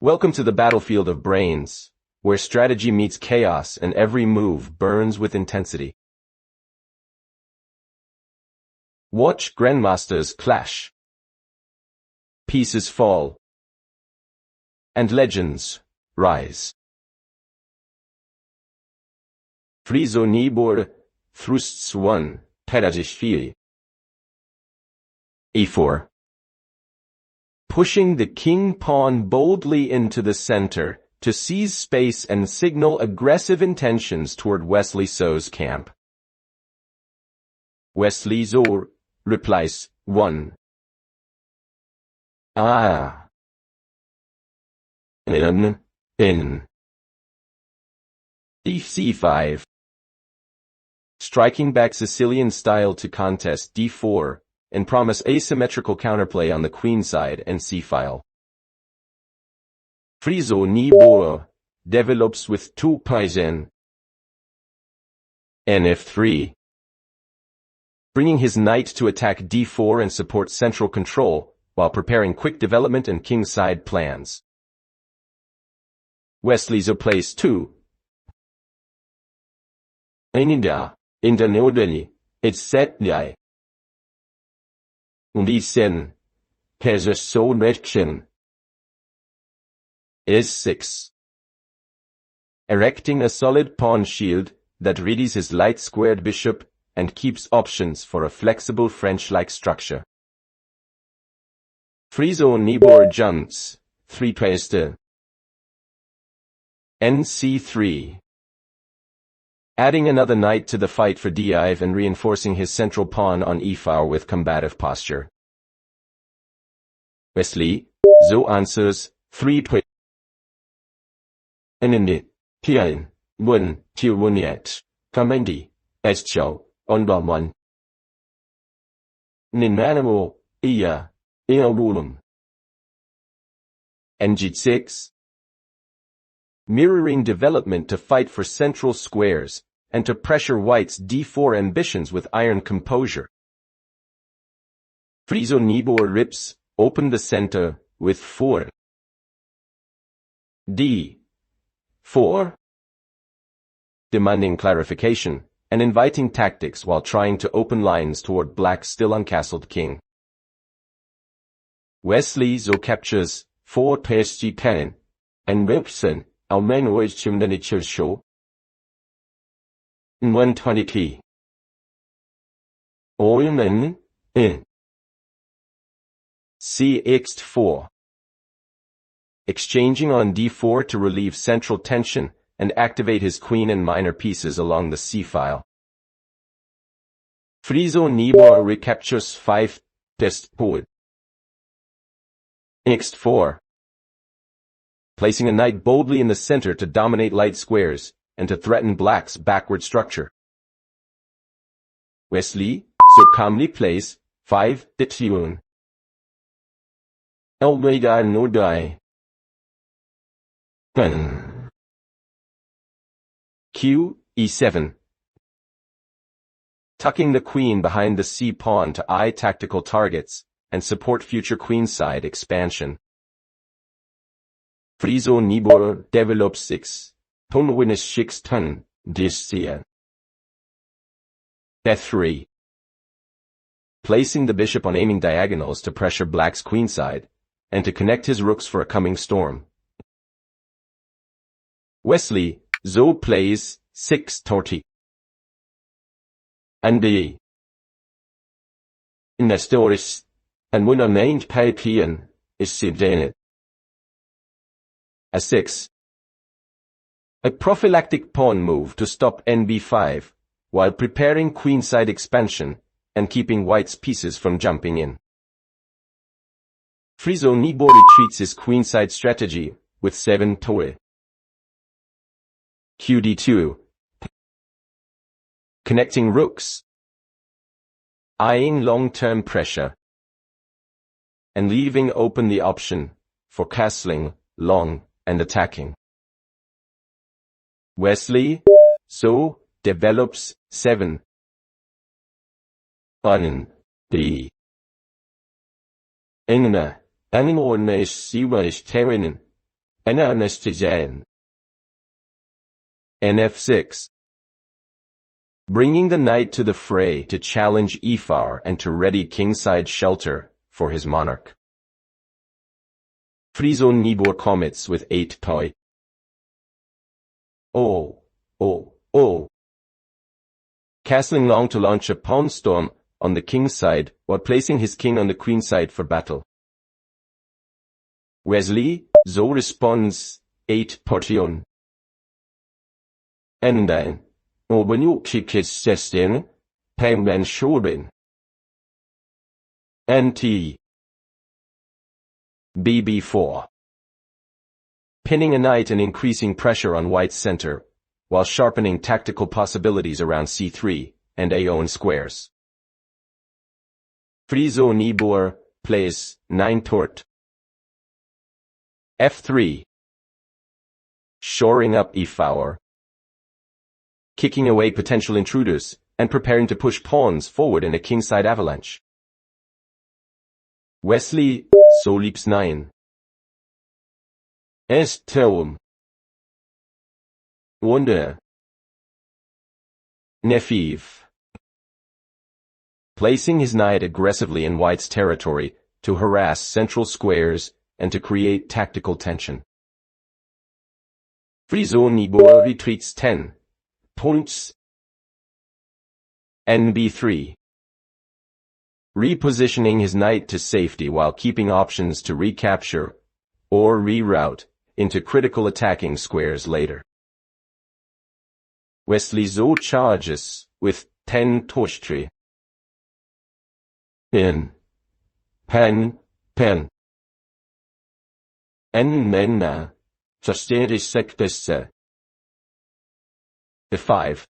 Welcome to the battlefield of brains, where strategy meets chaos and every move burns with intensity. Watch Grandmasters clash, pieces fall, and legends rise. Friso Nijboer, thrusts 1, pedagog e4. Pushing the king-pawn boldly into the center to seize space and signal aggressive intentions toward Wesley So's camp. Wesley So replies, 1. c5. Striking back Sicilian style to contest d4, and promise asymmetrical counterplay on the queen side and c-file. Friso Nijboer develops with 2 piliin. Nf3. Bringing his knight to attack d4 and support central control, while preparing quick development and king-side plans. Wesley So plays 2. Eninda, in der Nordeli, etc. Und isen, Perser so Mädchen. Is6. Erecting a solid pawn shield that readies his light-squared bishop and keeps options for a flexible French-like structure. Friso Nijboer jumps, 3 Tweste. Nc3. Adding another knight to the fight for d5 and reinforcing his central pawn on e4 with combative posture. Wesley So answers, 3 Twiste. Piliin, 1, Tiwoniet, Kamendi, Escho, Onbamon. Ninmanamo, iyong. Ng6. Mirroring development to fight for central squares, and to pressure White's d4 ambitions with iron composure. Friso Nijboer rips, open the center, with 4. d4. Demanding clarification, and inviting tactics while trying to open lines toward Black's still uncastled king. Wesley So captures 4 piliin, and Ruptures. Almenoid Chimdanichel show. 120 Oilman, cx4. Exchanging on d4 to relieve central tension and activate his queen and minor pieces along the c-file. Friso Nijboer recaptures 5 test poet. x4. Placing a knight boldly in the center to dominate light squares, and to threaten Black's backward structure. Wesley So calmly plays 5 Tune. Elmeda no die. Q, e7. Tucking the queen behind the c-pawn to eye tactical targets, and support future queenside expansion. Friso Nijboer develops 6. Tonwinnes 6 ton, discia. F3. Placing the bishop on aiming diagonals to pressure Black's queenside, and to connect his rooks for a coming storm. Wesley So plays 6 torti. And d. Nestoris, and when a named piliin, is sibdanet. A6. A prophylactic pawn move to stop nb5, while preparing queenside expansion, and keeping White's pieces from jumping in. Friso Nijboer retreats his queenside strategy, with 7 Tore. Qd2. Connecting rooks. Eyeing long-term pressure. And leaving open the option, for castling, long, and attacking. Wesley So develops 7. D. Engna, Animornes Siwaish Terinen, Anestesian. Nf6. Bringing the knight to the fray to challenge e4 and to ready kingside shelter for his monarch. Friso Nijboer commits with 8 toy. Oh. Castling long to launch a pawn storm on the king's side while placing his king on the queen's side for battle. Wesley So responds 8 portion. Endgame. Obenukikis Pangman Shorbin. NT. BB4. Pinning a knight and increasing pressure on white's center, while sharpening tactical possibilities around c3 and iyong squares. Friso Nijboer plays 9 tort. F3. Shoring up e4. Kicking away potential intruders, and preparing to push pawns forward in a kingside avalanche. Wesley So leaps 9. Escalating. Wonder. Nefiv. Placing his knight aggressively in white's territory to harass central squares and to create tactical tension. Friso Nijboer retreats 10 points. NB3. Repositioning his knight to safety while keeping options to recapture or reroute into critical attacking squares later. Wesley So charges with 10 torchtry. Pen. Menna. Zerstörte Sektesse. F5.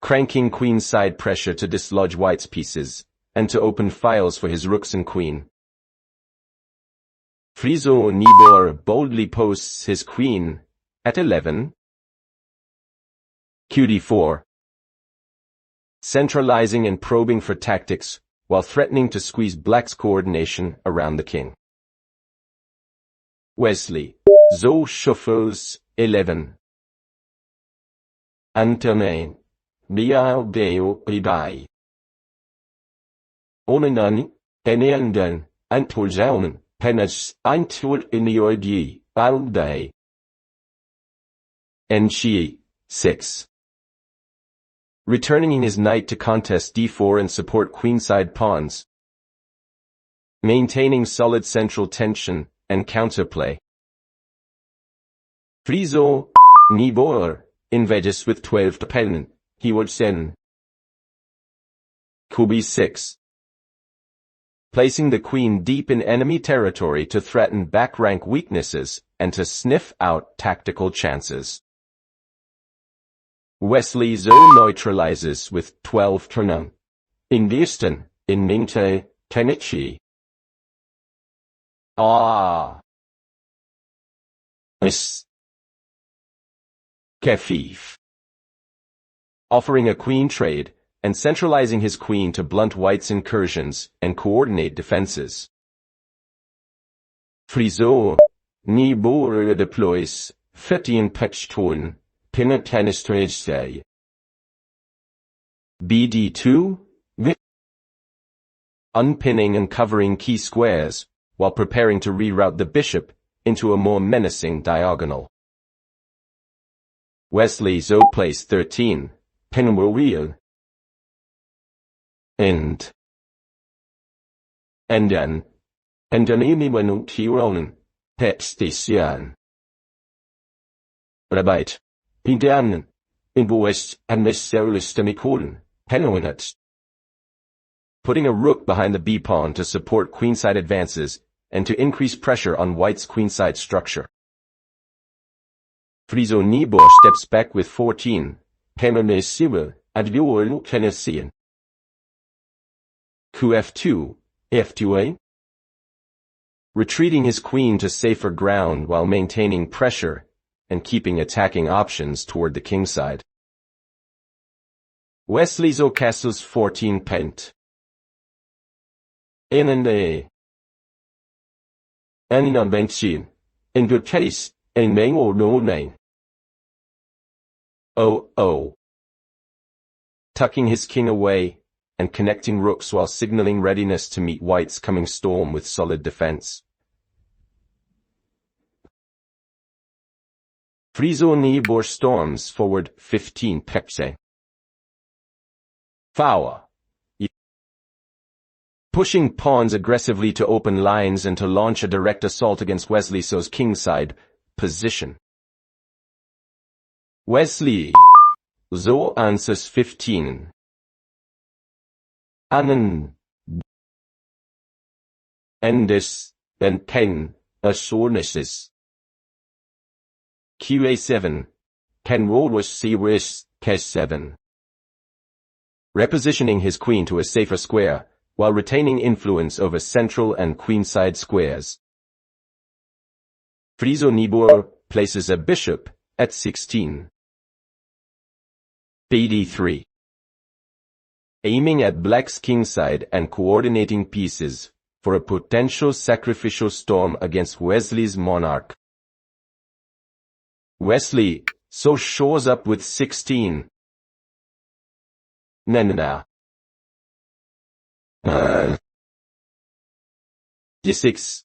Cranking queen's side pressure to dislodge white's pieces, and to open files for his rooks and queen. Friso Nijboer boldly posts his queen at 11. QD4. Centralizing and probing for tactics, while threatening to squeeze black's coordination around the king. Wesley So shuffles 11. Antermain. Bialdeo Ibai. Onenani, Eneandan, Antolzaunen, Penas, Eintul Inioidi, Aldei. Nchi 6. Returning his knight to contest d4 and support queenside pawns. Maintaining solid central tension and counterplay. Friso Nijboer engages with 12 Piliin. He would send QB6. Placing the queen deep in enemy territory to threaten back rank weaknesses and to sniff out tactical chances. Wesley So neutralizes with 12 Turnam. In Houston, in Minte, Tennessee. Is. Kefif. Offering a queen trade, and centralizing his queen to blunt white's incursions and coordinate defenses. Friso Nijboer deploys 14 Pechton, Pinatanistrage. BD2, unpinning and covering key squares, while preparing to reroute the bishop into a more menacing diagonal. Wesley So plays 13. Pinwheel. And then anyone Tironen, Petstation. Rabite. Pindanen. Invoice and necessarily semicolon. Penoinets. Putting a rook behind the b-pawn to support queenside advances and to increase pressure on white's queenside structure. Friso Nijboer steps back with 14. Penonesible, Adviol Tennessean. QF2, F2A. Retreating his queen to safer ground while maintaining pressure and keeping attacking options toward the kingside. Wesley So castles 14 pent. Enende. Aninonbensin. in good case, a name or no name. Oh. Tucking his king away, and connecting rooks while signaling readiness to meet white's coming storm with solid defense. Friso Nijboer storms forward 15 pekse. Four. Pushing pawns aggressively to open lines and to launch a direct assault against Wesley So's kingside position. Wesley So answers 15. Annen. Endes, and 10, assurances. QA7. Can roll with series, K7. Repositioning his queen to a safer square, while retaining influence over central and queenside squares. Friso Nijboer places a bishop at 16. BD3. Aiming at black's kingside and coordinating pieces for a potential sacrificial storm against Wesley's monarch. Wesley So shores up with 16. Nanana. D6.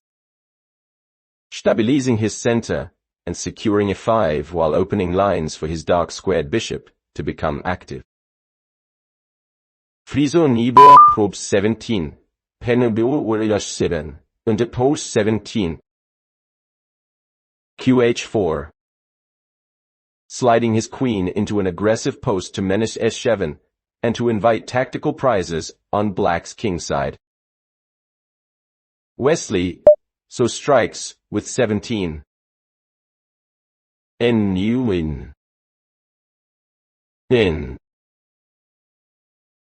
Stabilizing his center and securing a 5 while opening lines for his dark squared bishop to become active. Friso Nijboer probes 17. Pennebuer Warriors 7. And oppose 17. QH4. Sliding his queen into an aggressive post to menace S7 and to invite tactical prizes on black's kingside. Wesley So strikes with 17. Iyong. In.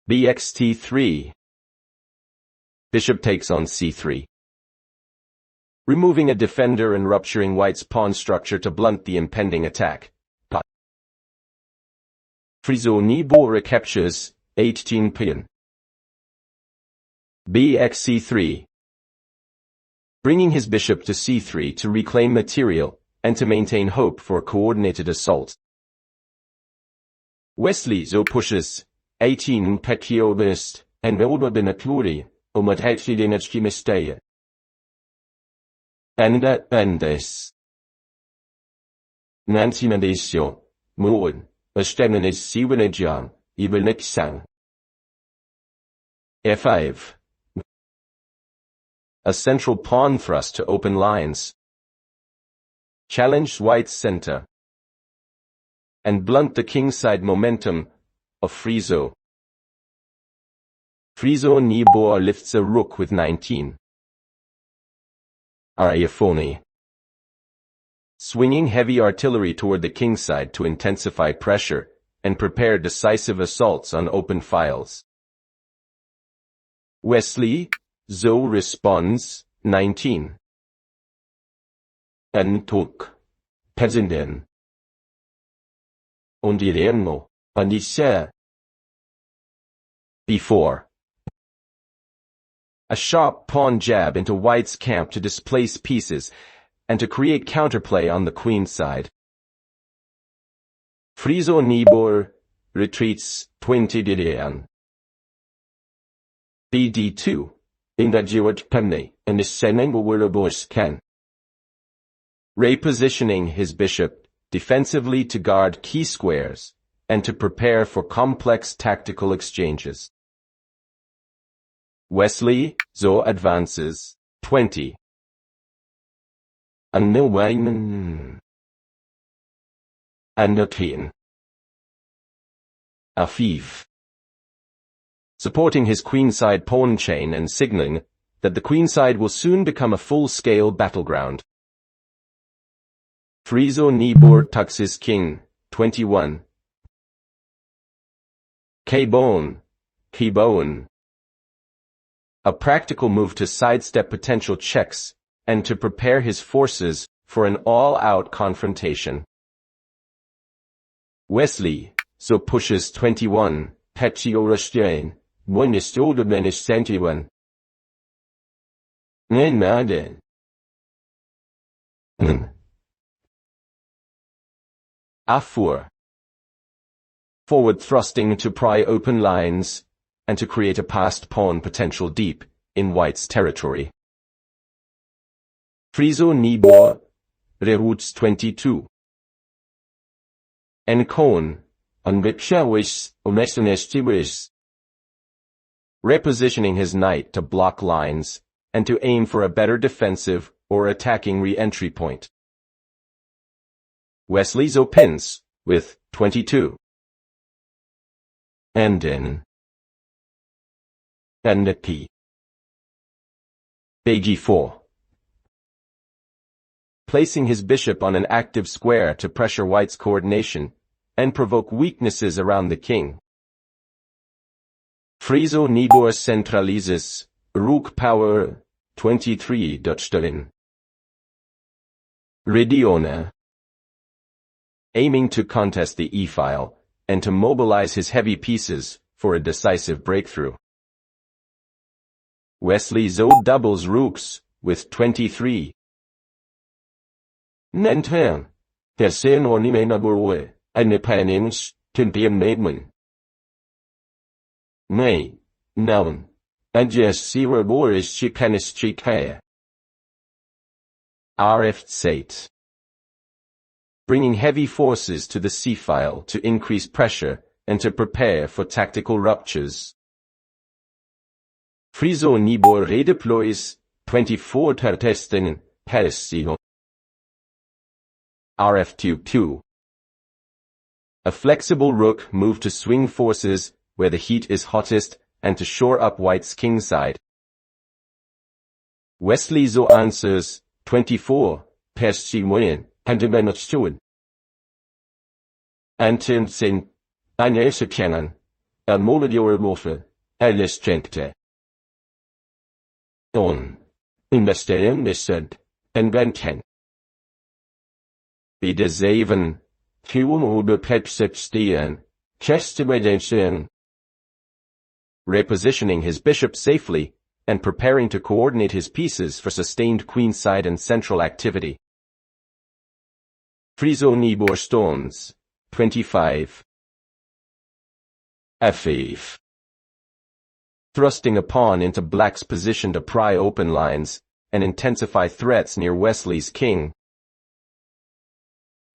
BXT3. Bishop takes on C3. Removing a defender and rupturing white's pawn structure to blunt the impending attack. Friso Nijboer recaptures 18 piliin. BXC3. Bringing his bishop to C3 to reclaim material and to maintain hope for a coordinated assault. Wesley So pushes 18 pekiobist and wilde benatluri het heksidinetski misteye. Enda endes. Nancy Nadesio, Moon. Bestemmen is 7 even next sang. F5. A central pawn thrust to open lines. Challenge white's center. And blunt the kingside momentum of Friso. Friso Nijboer lifts a rook with 19. Ariafoni. Swinging heavy artillery toward the kingside to intensify pressure and prepare decisive assaults on open files. Wesley So responds 19. Entuk. Pezenden. Ondireno. Anisse. Before. A sharp pawn jab into white's camp to displace pieces and to create counterplay on the queen's side. Friso Nijboer retreats 20 didean. BD2. Indajiwat pemne and Escalating can. Repositioning his bishop defensively to guard key squares and to prepare for complex tactical exchanges. Wesley So advances 20. Anilwayman. Andotin. Afif. Supporting his queenside pawn chain and signaling that the queenside will soon become a full-scale battleground. Friso Nijboer tucks his king, 21. Kebon. A practical move to sidestep potential checks and to prepare his forces for an all-out confrontation. Wesley So pushes 21. Petiorastein. One is older than his 71. Nenade. A4. Forward thrusting to pry open lines, and to create a passed pawn potential deep in white's territory. Friso Nijboer, routes 22. Endgame, repositioning his knight to block lines, and to aim for a better defensive or attacking re-entry point. Wesley So pins, with 22. Endgame. P. Bg4. Placing his bishop on an active square to pressure white's coordination, and provoke weaknesses around the king. Friso Nijboer centralizes, Rook power, 23 Dutchtelin. Ridione. Aiming to contest the e-file, and to mobilize his heavy pieces for a decisive breakthrough. Wesley So doubles rooks, with 23. Nentern, der sen ornimenaboroe, eine penins, timpium maidman. Nay, noun, and yes sira boris chicanis chicae. RF8. Bringing heavy forces to the c-file to increase pressure and to prepare for tactical ruptures. Friso Nijboer redeploys, 24 Tertesten, Persio. RF2. A flexible rook move to swing forces where the heat is hottest and to shore up white's kingside. Wesley So answers, 24, Persimoen, and Domination. Antensen, eine Erkennen, Molodiormorphe, Alischenkte. Investeren misend, en Benken. Bide 7, Kuonobe Pepsepstien, Chestimedation. Repositioning his bishop safely, and preparing to coordinate his pieces for sustained queenside and central activity. Friso Nijboer storms, 25. F5. Thrusting a pawn into black's position to pry open lines, and intensify threats near Wesley's king.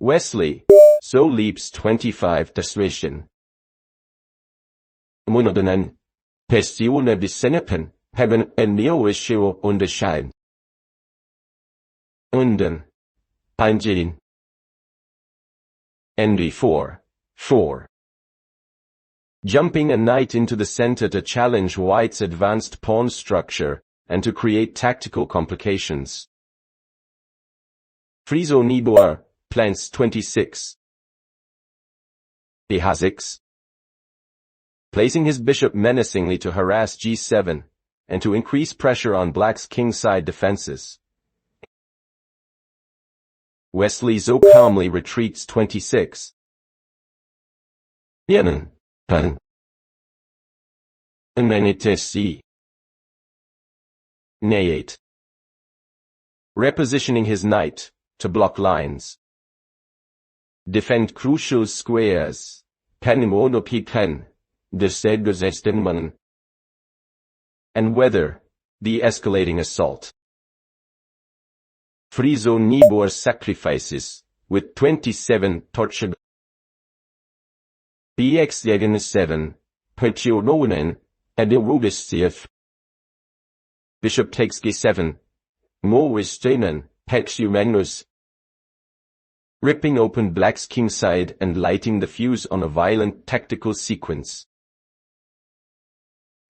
Wesley So leaps 25 Dissuasion. Monodonen. Pestione Bisenepen, haben en Neoischio unterscheiden. Unden. Eingehen. ND4. 4. Jumping a knight into the center to challenge white's advanced pawn structure, and to create tactical complications. Friso Nijboer, plans 26. BH6. Placing his bishop menacingly to harass g7, and to increase pressure on black's kingside defenses. Wesley So calmly retreats 26. Yenen, pen. C. Nay8. Repositioning his knight, to block lines. Defend crucial squares, penimono piken, desedgesestenman. And weather, the escalating assault. Friso Nijboer sacrifices, with 27 tortured. BX 7, Petiononen, and Erudiscif. Bishop takes g7. Morwisteinen, Hexumenus. Ripping open black's kingside and lighting the fuse on a violent tactical sequence.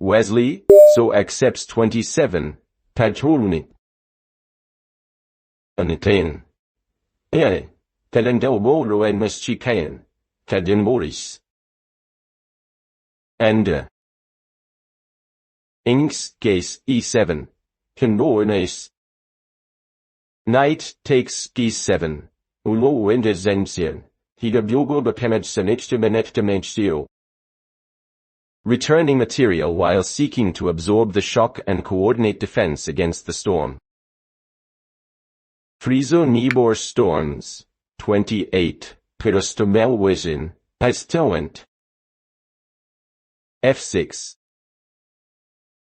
Wesley So accepts 27, Patroni. Anitain. Telendel Moro and Meschicaen, Tadin Morris. And Inks case e7, Kenoines. Knight takes g7, Ulo Endesensian, Higabyogo Bekemetsenitstimenetdimencio. Returning material while seeking to absorb the shock and coordinate defense against the storm. Friso Nijboer storms, 28, Pyrostomelwisin, Pistowent. f6.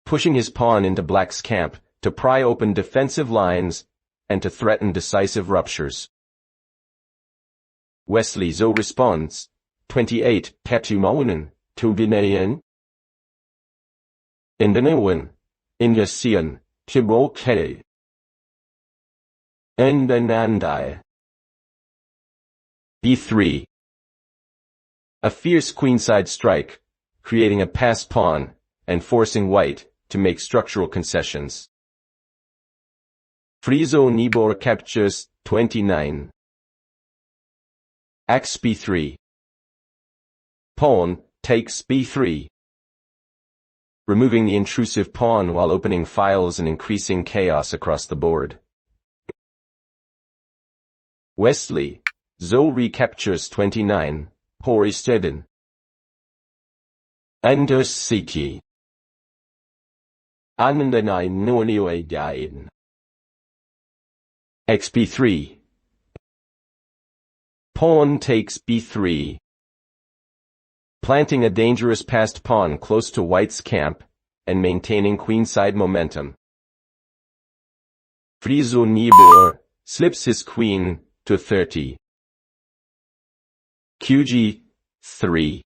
Pushing his pawn into black's camp to pry open defensive lines and to threaten decisive ruptures. Wesley So responds, 28, Petumaunen, Domination. Endgame, Indecision, Chibokhe. Endgame. b3. A fierce queenside strike, creating a passed pawn and forcing white to make structural concessions. Friso Nijboer captures, 29. Axe b3. Pawn takes b3. Removing the intrusive pawn while opening files and increasing chaos across the board. Wesley So recaptures, 29, Horisteden. Anders City. Anandanai Nornioe Dain. xb3. Pawn takes b3. Planting a dangerous passed pawn close to white's camp and maintaining queenside momentum. Friso Nijboer slips his queen to 30. qg3.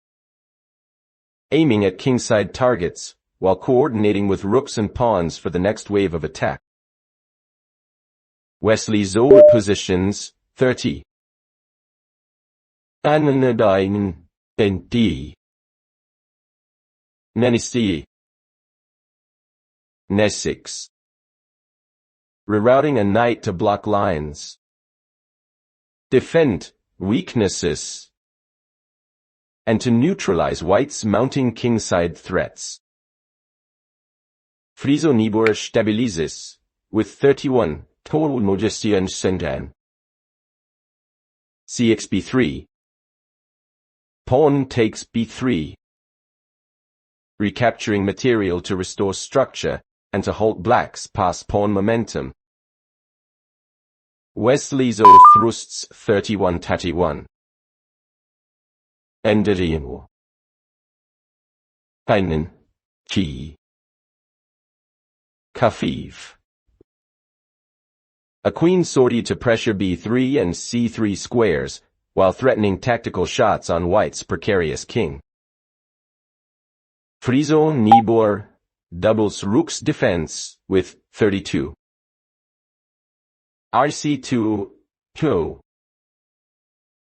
Aiming at kingside targets while coordinating with rooks and pawns for the next wave of attack. Wesley So positions, 30. Ananadain nd. Nenisti. N6. Rerouting a knight to block lines. Defend weaknesses. And to neutralize white's mounting kingside threats. Friso Nijboer stabilizes, with 31, total Modestian Sendan. cxb3. Pawn takes b3. Recapturing material to restore structure and to halt black's pass pawn momentum. Wesley So thrusts, 31-31. Endgame. Einen. Key. Kafif. A queen sortie to pressure b3 and c3 squares, while threatening tactical shots on white's precarious king. Friso Nijboer doubles Rook's defense with 32. rc2, 2.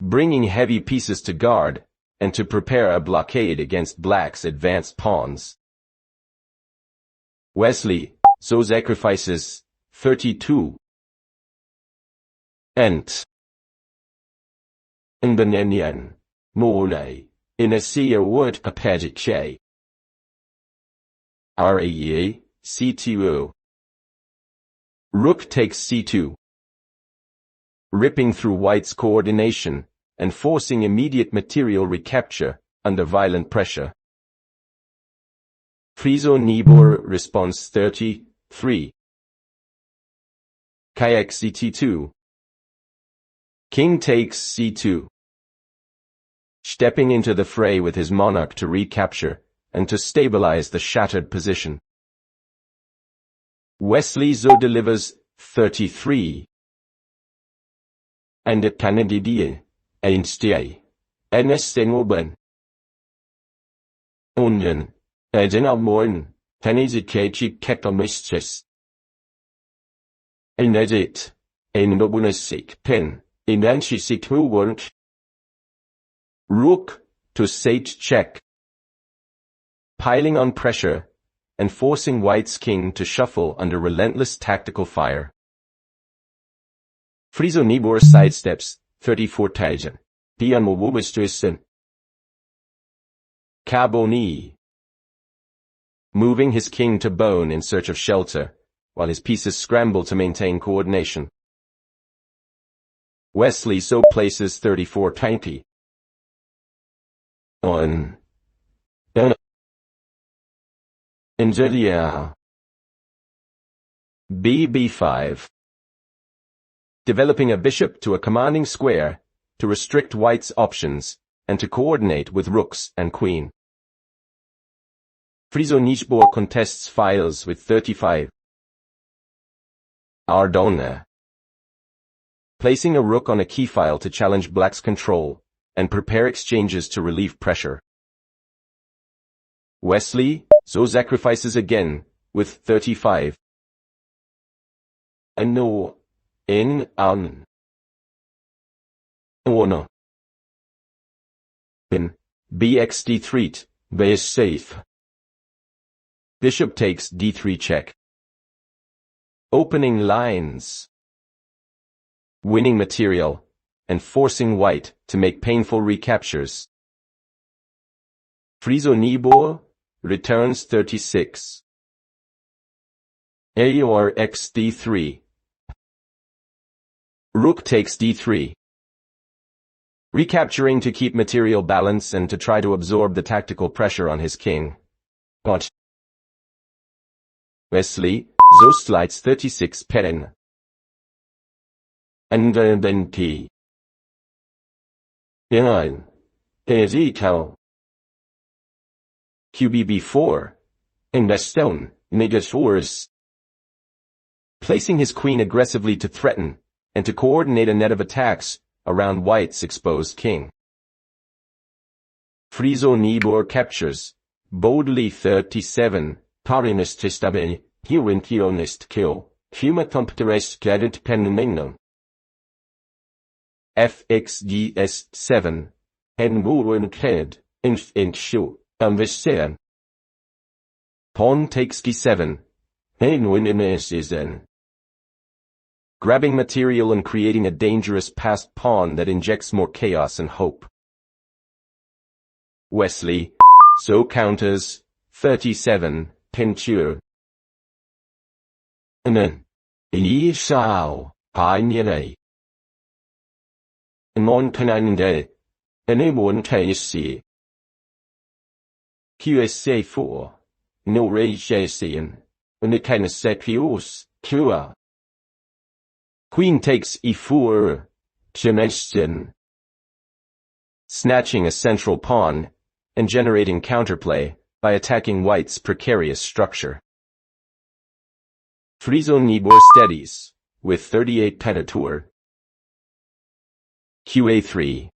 Bringing heavy pieces to guard, and to prepare a blockade against black's advanced pawns. Wesley So sacrifices, 32. Ent. Indonesian, Mole, in a sea word apediche. Rae, c2. Rook takes c2. Ripping through white's coordination, and forcing immediate material recapture, under violent pressure. Friso Nijboer responds, 33. Kayak ct2. King takes c2. Stepping into the fray with his monarch to recapture, and to stabilize the shattered position. Wesley So delivers, 33. And it Canadidie, Einstein, Ernestenoben. Onion, Edenalmorn, Tenizikachik Ketomistris. Enedit, Enobunasik Pen, Inanshisik Huwant. Rook, to sage check. Piling on pressure, and forcing white's king to shuffle under relentless tactical fire. Friso Nijboer sidesteps, 34 Tajan. Pian Mowubistuisen. Caboni. Moving his king to bone in search of shelter, while his pieces scramble to maintain coordination. Wesley So places 34 Tainty. On. Ingedia. b5. developing a bishop to a commanding square to restrict white's options and to coordinate with rooks and queen. Friso Nijboer contests files with 35. Ardona. Placing a rook on a key file to challenge black's control and prepare exchanges to relieve pressure. Wesley So sacrifices again with 35. No. In an. Ono. In bxd3, base safe. Bishop takes d3 check. Opening lines. Winning material, and forcing white to make painful recaptures. Friso Nijboer returns 36. Iyong x d3. Rook takes d3. Recapturing to keep material balance and to try to absorb the tactical pressure on his king. But Wesley So slides 36 piliin. And then t. Nine. Ezekiel. QBB4. In the stone, Nijboer. Placing his queen aggressively to threaten and to coordinate a net of attacks around white's exposed king. Friso Nijboer captures, boldly 37, parinist stabil, hurintionist kill, humatompeterest gadit penumeno. FXGS7, Nijboer ked, shu, amvisen. Pawn takes d7, grabbing material and creating a dangerous passed pawn that injects more chaos and hope. Wesley So counters, 37, pinture. Ishao, Pinere. Montanande, anyone taisi. QSA4, no rejasian, and it can sepios, cua. Queen takes e4, Jameston. Snatching a central pawn, and generating counterplay by attacking white's precarious structure. Friso Nijboer steadies, with 38 petatur. QA3.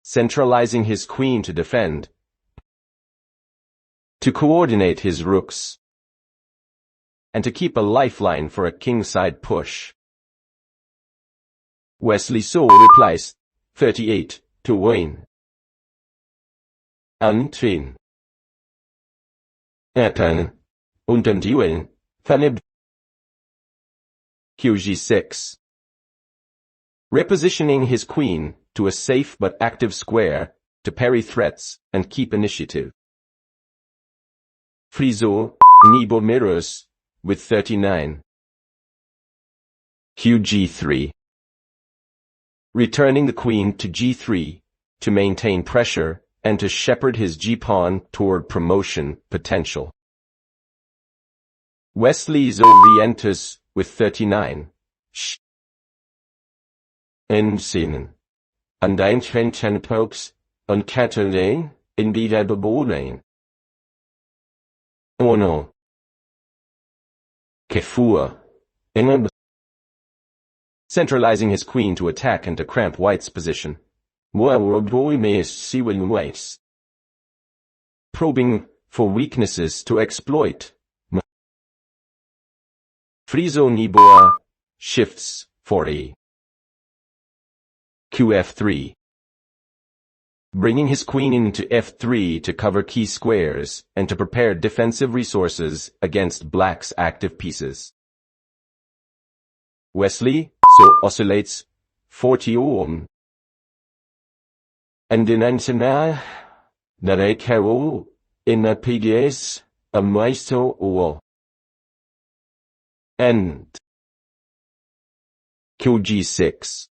Centralizing his queen to defend. To coordinate his rooks. And to keep a lifeline for a kingside push. Wesley So replies, 38, to win. Antwin. Etan. Untendiwen. Fanib. QG6. Repositioning his queen to a safe but active square to parry threats and keep initiative. Friso Nijboer mirrors with 39. QG3. Returning the queen to g3 to maintain pressure and to shepherd his g-pawn toward promotion potential. Wesley So re-enters with 39. Ensinnen. And ein pokes, und Catalane, in wieder bebohlen. Oh no. Kefur. Centralizing his queen to attack and to cramp white's position. Probing for weaknesses to exploit. Friso Nijboer shifts 40. QF3. Bringing his queen into f3 to cover key squares and to prepare defensive resources against black's active pieces. Wesley So oscillates 40 ohm. And in Antenna, Nare Karo, in a PDS, a Maisto or End. QG6.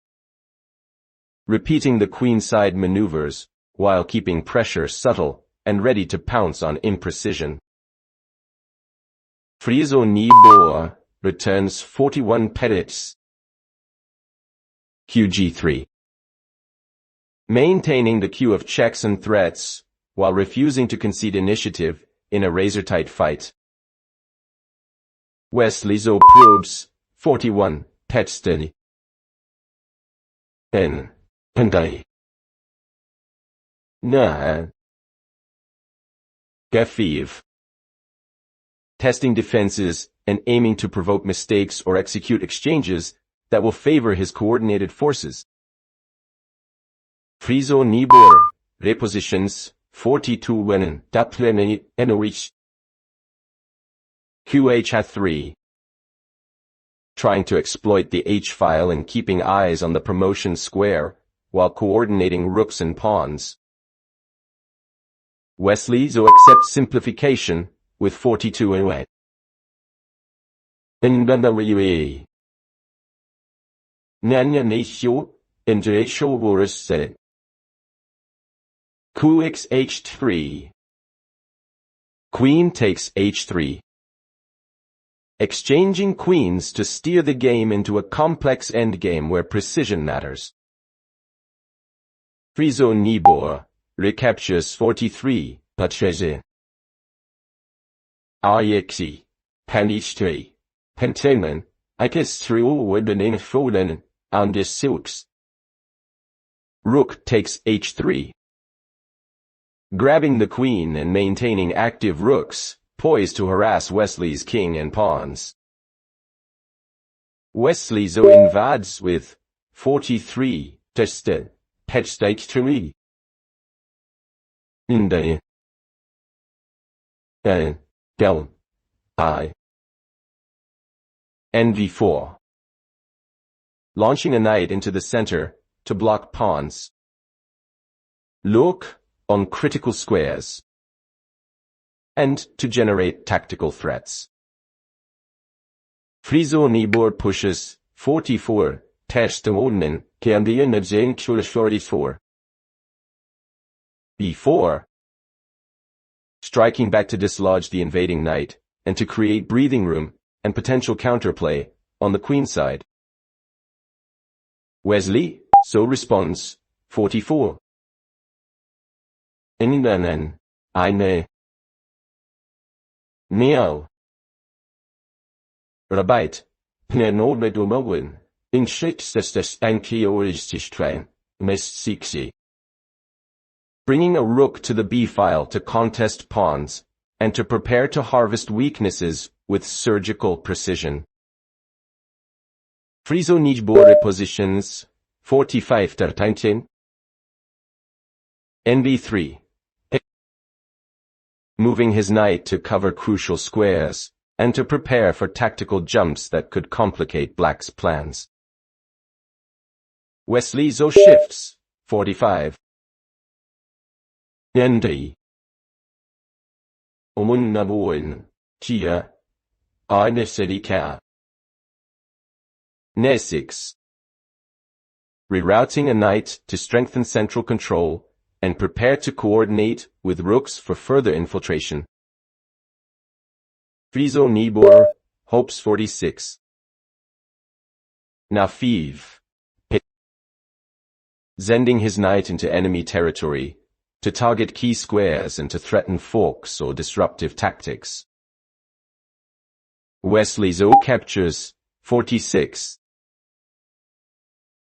Repeating the queenside maneuvers, while keeping pressure subtle and ready to pounce on imprecision. Friso Nijboer returns 41 pedits. qg3. Maintaining the queue of checks and threats, while refusing to concede initiative in a razor-tight fight. Wesley So probes, 41, Tetsteni. N. Pandai. Na. Gafiv. Testing defenses and aiming to provoke mistakes or execute exchanges that will favor his coordinated forces. Friso Nijboer, repositions, 42 Wenen, Dapleni, Enorich. QH3. Trying to exploit the H-file and keeping eyes on the promotion square, while coordinating rooks and pawns. Wesley So accepts simplification, with 42 away. Nanya Nisho, Indresho Boris said. QXH3. Queen takes H3. Exchanging queens to steer the game into a complex endgame where precision matters. Friso Nijboer recaptures 43, Patrese. Ayexi, Panishtri, Pentemen, Ikestrio Webenin Folen, Andis Silks. Rook takes H3. Grabbing the queen and maintaining active rooks, poised to harass Wesley's king and pawns. Wesley So invades with 43, Tested, Petstake 3. Inday. Del. I. NV4. Launching a knight into the center, to block pawns. Look, on critical squares. And to generate tactical threats. Friso Nijboer pushes, 44, Testawonen, Cambian Adzain 44. B4. Striking back to dislodge the invading knight, and to create breathing room, and potential counterplay, on the queen side. Wesley So responds, 44. Inanen, Eine. Neo. Rabite, Pnenolmedomowin, in Shitsestes Ankioristishtran, Mes bringing a rook to the b-file to contest pawns, and to prepare to harvest weaknesses with surgical precision. Friso Nijboer positions, 45 13. NV3. Moving his knight to cover crucial squares, and to prepare for tactical jumps that could complicate black's plans. Wesley So shifts, 45. ND. Omunnaboin, Tia. Inesedika. Ne6. Rerouting a knight to strengthen central control, and prepare to coordinate with rooks for further infiltration. Friso Nijboer, hopes 46. Nafiv. Sending his knight into enemy territory, to target key squares and to threaten forks or disruptive tactics. Wesley So captures, 46.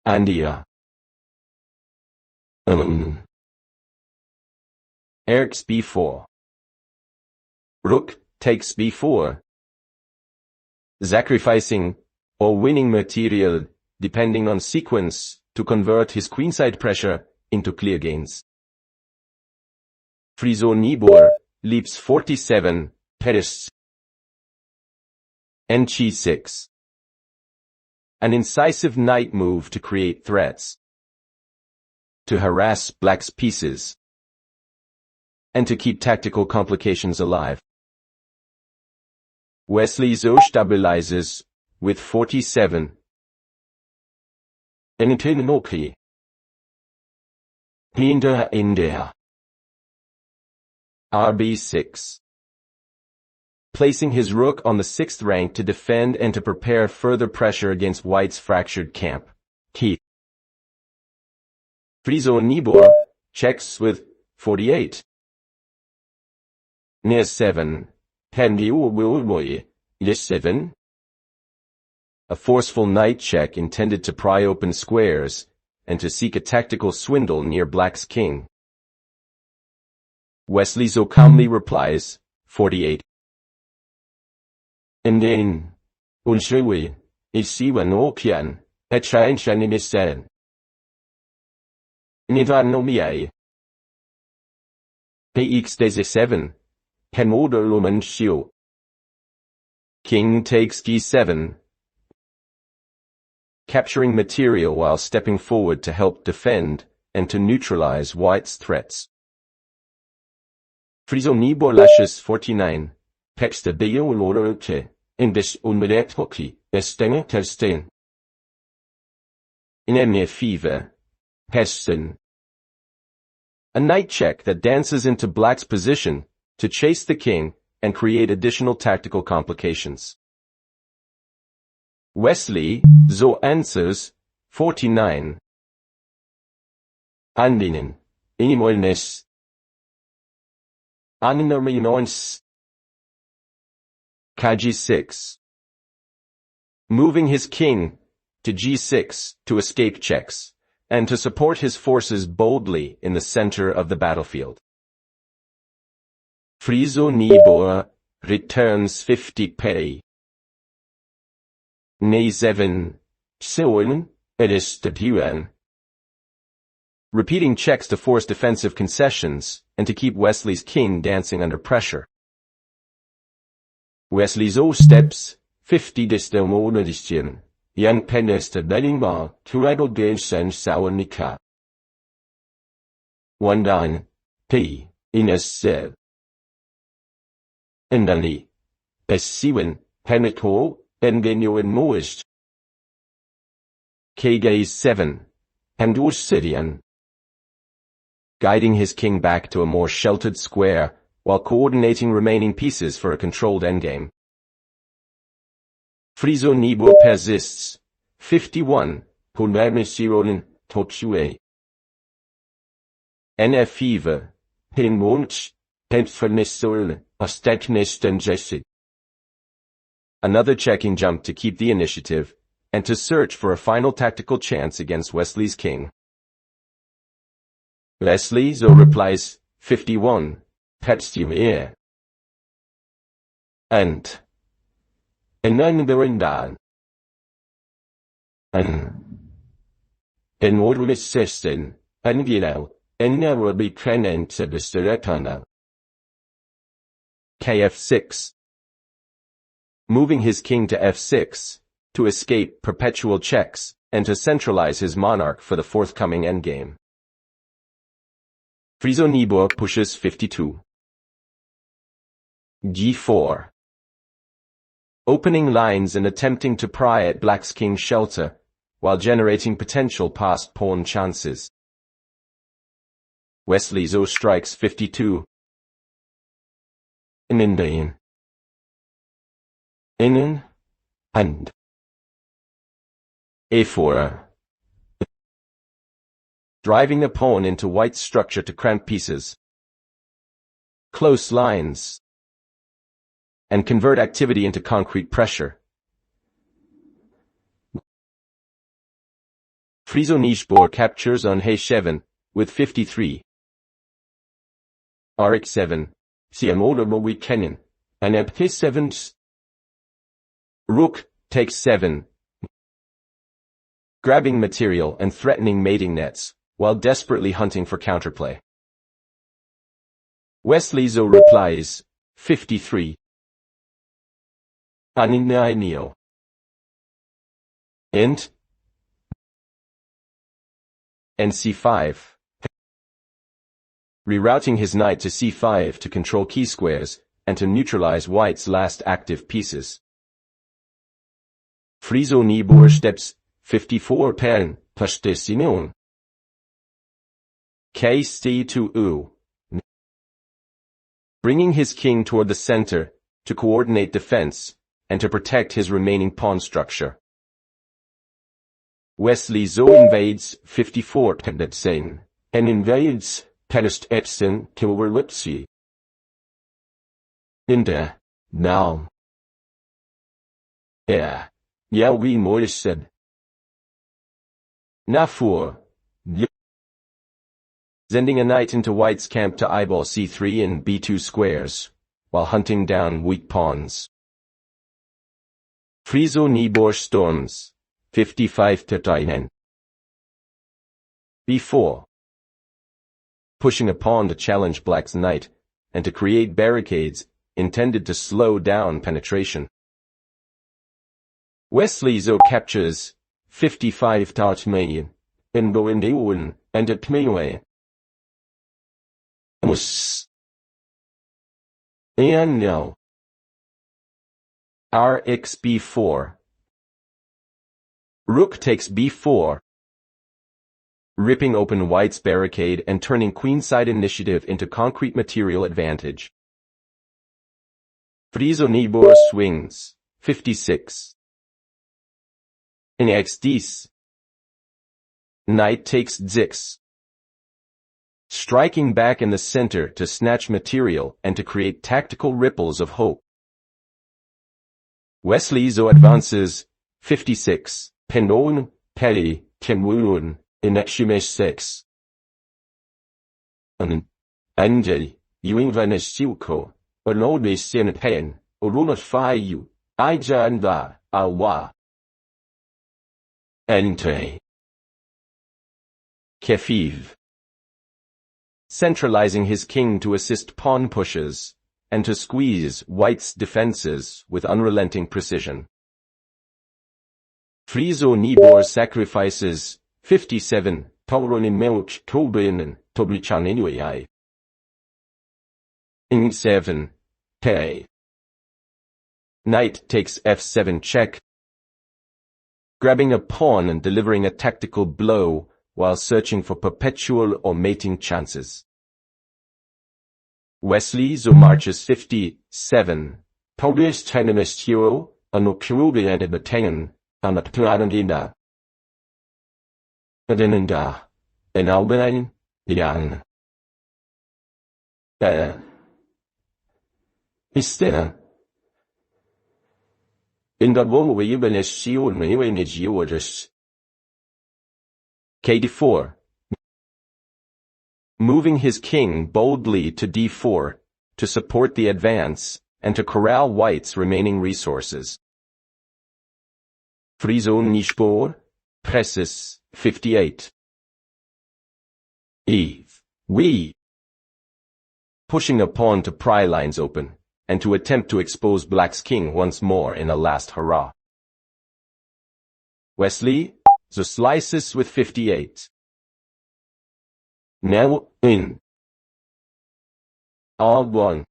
Andia. Erx b4. Rook takes b4. Sacrificing, or winning material, depending on sequence, to convert his queenside pressure into clear gains. Friso Nijboer leaps 47, Peris. Ng6. An incisive knight move to create threats. To harass black's pieces. And to keep tactical complications alive. Wesley So stabilizes, with 47. Enitinoki. Hinter India. RB6. Placing his rook on the 6th rank to defend and to prepare further pressure against white's fractured camp. Key. Friso Nijboer checks with 48. Near 7. Yes 7. A forceful knight check intended to pry open squares and to seek a tactical swindle near Black's king. Wesley So calmly replies, 48. And then, Unshui, Isiwa no Kian, Echain Shanimisan. Nivan no Miai. PX Daisy 7. Henoder Lumen Shio. King takes d7. Capturing material while stepping forward to help defend and to neutralize white's threats. Friso Nijboer lashes 49. Peksta deo lorute, in this unbelet hockey, estenge tersten. In emir fever. Pesten. A knight check that dances into Black's position to chase the king and create additional tactical complications. Wesley So answers, 49. Andinen. Inimolnes. Aninarminons. Kaji 6. Moving his king to g6 to escape checks, and to support his forces boldly in the center of the battlefield. Friso Nijboer returns 50 pay. Nay 7. Seolen, Edistatiran. Repeating checks to force defensive concessions, and to keep Wesley's king dancing under pressure. Wesley So steps, 50 distelmonadistion. Jan Penester Bellingmar, Turadal Gelsen Sauernika. 1 P. Ines Sev. Endali. Bessiwen, Penetol, Endgame and Moist. Kgaze 7. Hamdur Sidian. Guiding his king back to a more sheltered square, while coordinating remaining pieces for a controlled endgame. Friso Nijboer persists. 51. Punvermisironen, Totschue. NF fever. Pinwunsch, Pentfernisol, Osteknisten Jesse. Another checking jump to keep the initiative, and to search for a final tactical chance against Wesley's king. Wesley So replies, 51. Petstimir. And. Enanberendan. En ordelis sesten, Angilau, Ennarobi Krenent Sebisteretana. KF6. Moving his king to f6, to escape perpetual checks, and to centralize his monarch for the forthcoming endgame. Friso Nijboer pushes 52. G4. Opening lines and attempting to pry at Black's king's shelter, while generating potential passed pawn chances. Wesley So strikes 52. Inindain. Innen. And. A4. Driving the pawn into white's structure to cramp pieces. Close lines. And convert activity into concrete pressure. Friso Nijboer captures on H7 with 53. RX7. Siamoda we kennen. And P7. Rook takes 7. Grabbing material and threatening mating nets, while desperately hunting for counterplay. Wesley So replies, 53. Aninio. Int. NC5. Rerouting his knight to c5 to control key squares, and to neutralize white's last active pieces. Friso Nijboer steps 54 pen, Pastesinon. KC2U. Bringing his king toward the center, to coordinate defense, and to protect his remaining pawn structure. Wesley So invades 54 Tendensen, and invades Tenest Epson Kilwerlipsi. Inda, now. Ja, wie Morrison. Nafur. Sending a knight into white's camp to eyeball c3 and b2 squares, while hunting down weak pawns. Friso Nijboer storms, 55 to 9. b4. Pushing a pawn to challenge black's knight, and to create barricades, intended to slow down penetration. Wesley So captures 55 Tartmayan, and Boendeun, and at Tmewe. And now. Rx b4. Rook takes b4, ripping open white's barricade and turning queenside initiative into concrete material advantage. Friso Nijboer swings, 56. In x10. Knight takes d6. Striking back in the center to snatch material and to create tactical ripples of hope. Wesley So advances, 56, Penon, Peli, Temwulun, in xmesh 6. Angel, iyong vaneshilko, onode sin pen, orunat fayu, ijanda, awa. Ente. Kefiv. Centralizing his king to assist pawn pushes, and to squeeze white's defenses with unrelenting precision. Friso Nijboer sacrifices, 57, Tauronin Melch Tobinen, Toblichaninui. In 7, Te. Knight takes f7 check, grabbing a pawn and delivering a tactical blow while searching for perpetual or mating chances. Wesley So marches 57, Tobias Tenemist Hero, Anokrubi and the Tengen, Anatlanandina. Adenenda, en Albein, Jan. Istena. In dat wonen we even is Sion, me in is Jordis. KD4. Moving his king boldly to d4, to support the advance, and to corral white's remaining resources. Friso Nijboer, presses, 58. Eve. We. Pushing a pawn to pry lines open, and to attempt to expose black's king once more in a last hurrah. Wesley So slices with 58. Now, in. R1.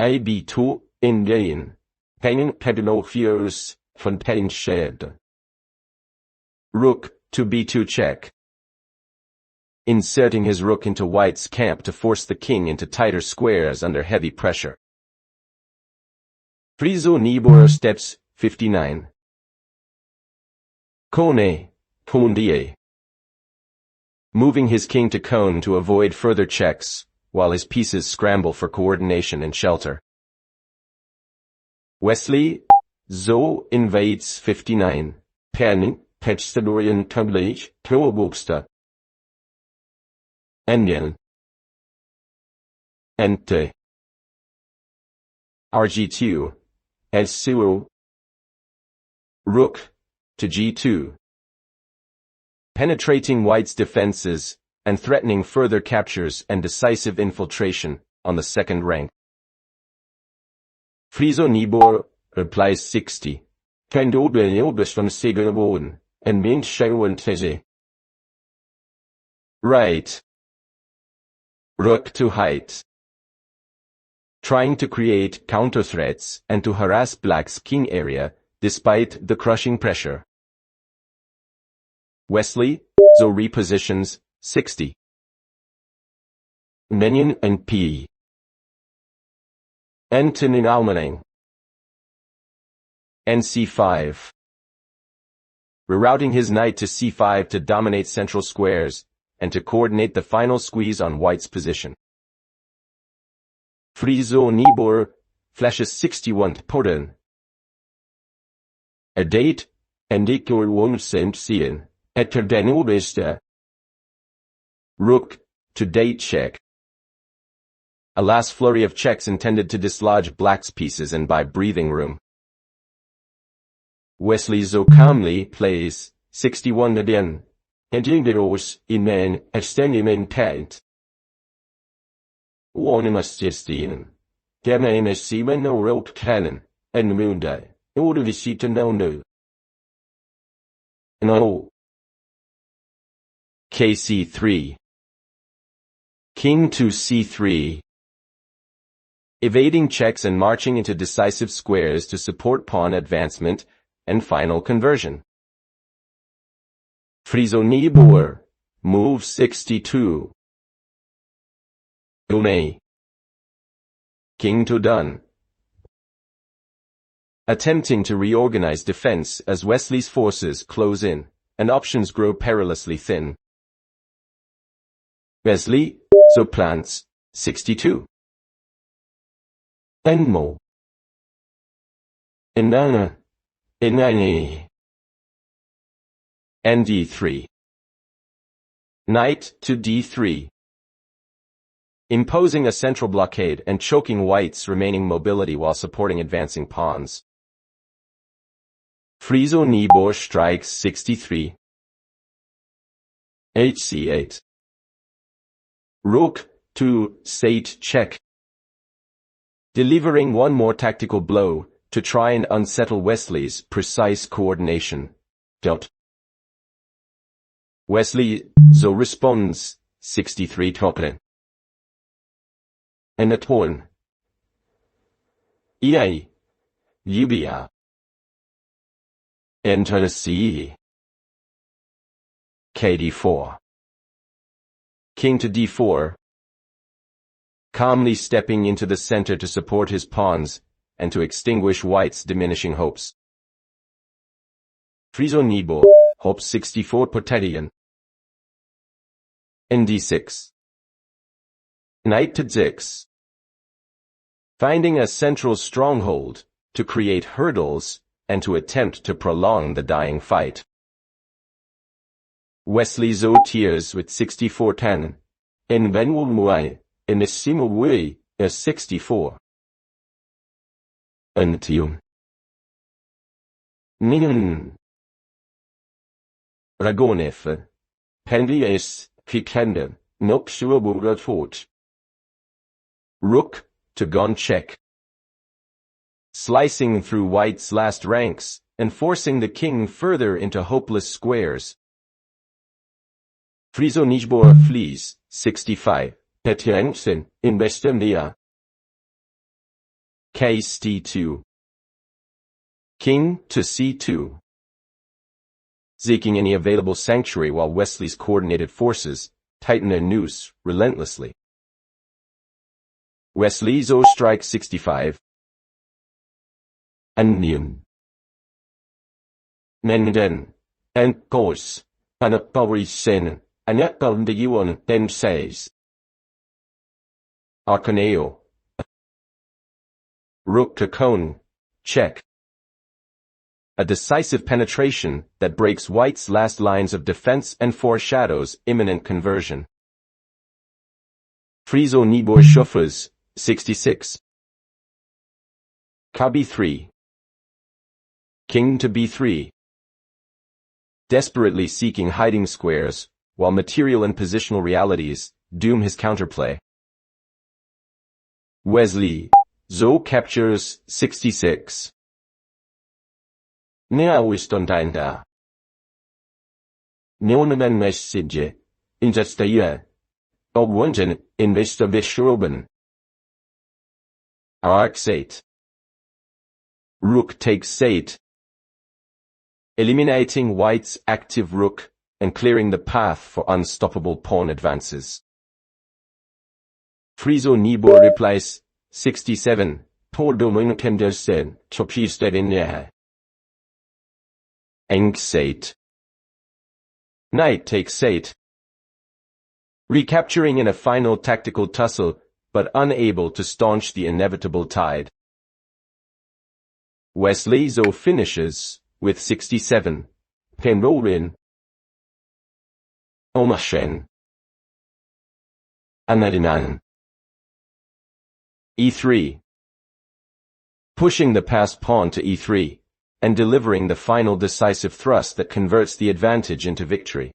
AB2, Endgame. Pengen pedalofiers, von Pensched. Rook, to b2 check. Inserting his rook into white's camp to force the king into tighter squares under heavy pressure. Friso Nijboer steps, 59. Kone, Kondie. Moving his king to cone to avoid further checks, while his pieces scramble for coordination and shelter. Wesley So invades 59. Penning, Petstadorian Tublage, Toabugsta. Endgame. Ente. RG2. S0. Rook, to g2. Penetrating white's defenses, and threatening further captures and decisive infiltration on the second rank. Friso Nijboer replies 60. Kendobe Ilbis from Segerwoden, and Mint Shawan Teze. Right. Rook to height. Trying to create counter-threats and to harass black's king area, despite the crushing pressure. Wesley So repositions, 60. Minion and P. Antonin Almaning. NC5. rerouting his knight to c5 to dominate central squares, and to coordinate the final squeeze on white's position. Friso Nijboer, flashes 61 piliin. A date, and equal 1 cent zien, etter den oberste. Rook, to date check. A last flurry of checks intended to dislodge black's pieces and buy breathing room. Wesley So calmly plays 61 again, and Inderos in man extending tent. Warnemastestinen. Germanes Seaman no wrote cannon, and Moonday, order the seat and no. No. KC3. King to c3. Evading checks and marching into decisive squares to support pawn advancement and final conversion. Friso Nijboer, move 62. Une. King to done. Attempting to reorganize defense as Wesley's forces close in, and options grow perilously thin. Wesley So plants 62. Endmo. Inanna. Inani. Nd3. Knight to d3. Imposing a central blockade and choking white's remaining mobility while supporting advancing pawns. Friso Nijboer strikes 63. hc8. Rook to c8 check. Delivering one more tactical blow to try and unsettle Wesley's precise coordination. Wesley So responds 63 piliin. And a pawn. Libya. Enter the C. KD4. King to d4. Calmly stepping into the center to support his pawns and to extinguish white's diminishing hopes. Friso Nijboer, hopes 64 piliin. Nd6. Knight to d6. Finding a central stronghold to create hurdles and to attempt to prolong the dying fight. Wesley So tears with 64 cannon. En venwul muai, enissimo wui, 64. Iyong. Ningen. Ragonef. Pendies, Kikende, Nopsuaburat fort. Rook, to gone check. Slicing through white's last ranks, and forcing the king further into hopeless squares. Friso Nijboer flees, 65, Petiensen, in Bestemdia. Case d2. King to c2. Seeking any available sanctuary while Wesley's coordinated forces tighten their noose relentlessly. Wesley So strikes 65. Endgame. Menden. And course. And a power sen. And yet the iyong then says. Arcaneo. Rook to cone. Check. A decisive penetration that breaks white's last lines of defense and foreshadows imminent conversion. Friso Nijboer shuffles, 66. Kb3. King to b3. Desperately seeking hiding squares, while material and positional realities doom his counterplay. Wesley So captures 66. Neawistontainda. Neonamen message. Injustaya. Ogwunten investigation. Arc8. Rook takes 8. Eliminating white's active rook and clearing the path for unstoppable pawn advances. Friso Nijboer replies, 67, Paul Dominican Dersen, Chopiste in there. Eng8. Knight takes 8. Recapturing in a final tactical tussle, but unable to staunch the inevitable tide. Wesley So finishes, with 67. Penrorin. Omashen. Anadinan. E3. Pushing the passed pawn to E3, and delivering the final decisive thrust that converts the advantage into victory.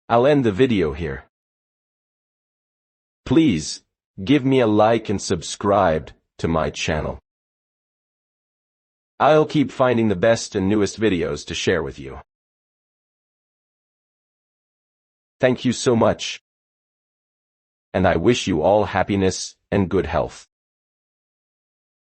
I'll end the video here. Please, give me a like and subscribe to my channel. I'll keep finding the best and newest videos to share with you. Thank you so much. And I wish you all happiness and good health.